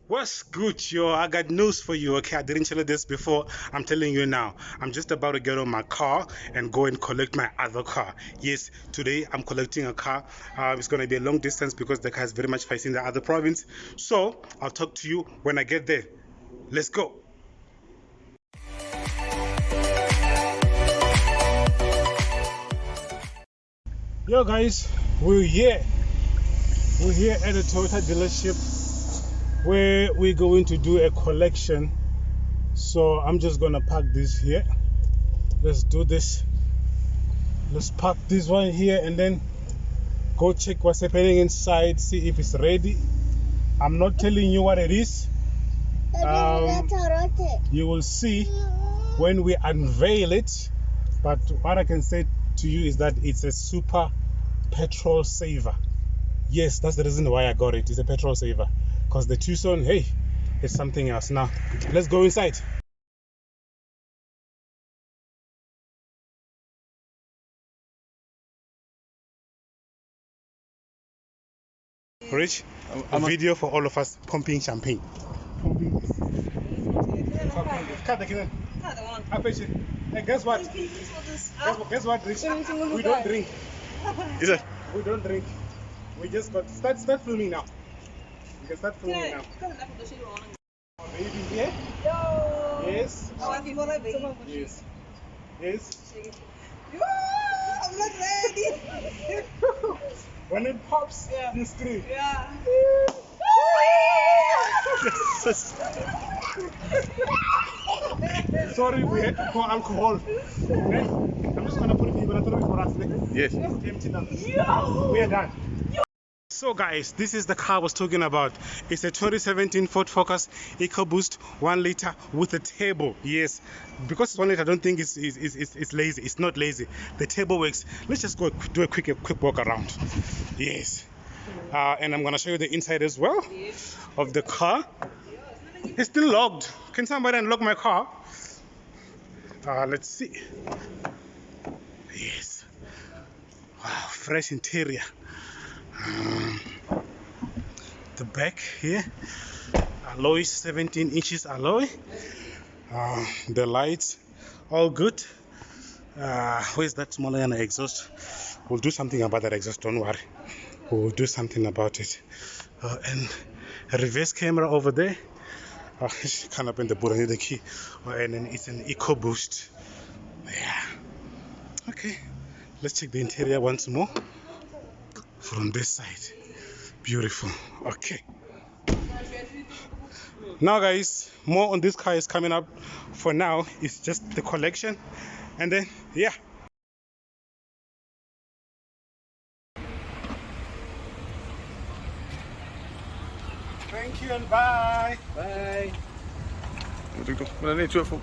What's good, yo? I got news for you, okay? I didn't tell you this before. I'm telling you now. I'm just about to get on my car and go and collect my other car. Yes, today I'm collecting a car. It's going to be a long distance because the car is very much facing the other province. So I'll talk to you when I get there. Let's go. Yo, guys, we're here. We're here at a Toyota dealership where we're going to do a collection. So I'm just gonna park this here. Let's do this. Let's park this one here and then go check what's happening inside, see if it's ready. I'm not telling you what it is. You will see when we unveil it. But what I can say to you is that it's a super petrol saver. Yes, that's the reason why I got it. It's a petrol saver. Because the Tucson, hey, it's something else. Now, let's go inside. Rich, a video for all of us pumping champagne. Hey, guess what? Guess what, Rich? We don't drink. Is it? We don't drink. We just got start filming now. You can start filming now. Baby here? Yes. Yes. Yes. I'm not ready. When it pops, you scream. Yeah. Sorry, we had to pour alcohol. I'm just gonna put it in, but I throw it for us. Yes. Empty now. We are done. So guys, this is the car I was talking about. It's a 2017 Ford Focus EcoBoost 1 liter with a turbo. Yes, because it's 1 liter, I don't think it's lazy. It's not lazy. The turbo works. Let's just go do a quick walk around. Yes, and I'm gonna show you the inside as well of the car. It's still locked. Can somebody unlock my car? Let's see. Yes. Wow, fresh interior. The back here, alloy, 17 inches alloy. The lights, all good. Where's that smaller exhaust? We'll do something about that exhaust, don't worry. We'll do something about it. And a reverse camera over there. Can't open the boot, I need the key. And then it's an EcoBoost. Yeah. Okay, let's check the interior once more. From this side, beautiful. Okay, now guys, more on this car is coming up. For now, it's just the collection, and then yeah. Thank you and bye. Bye. What do you do? What do I need to do it for?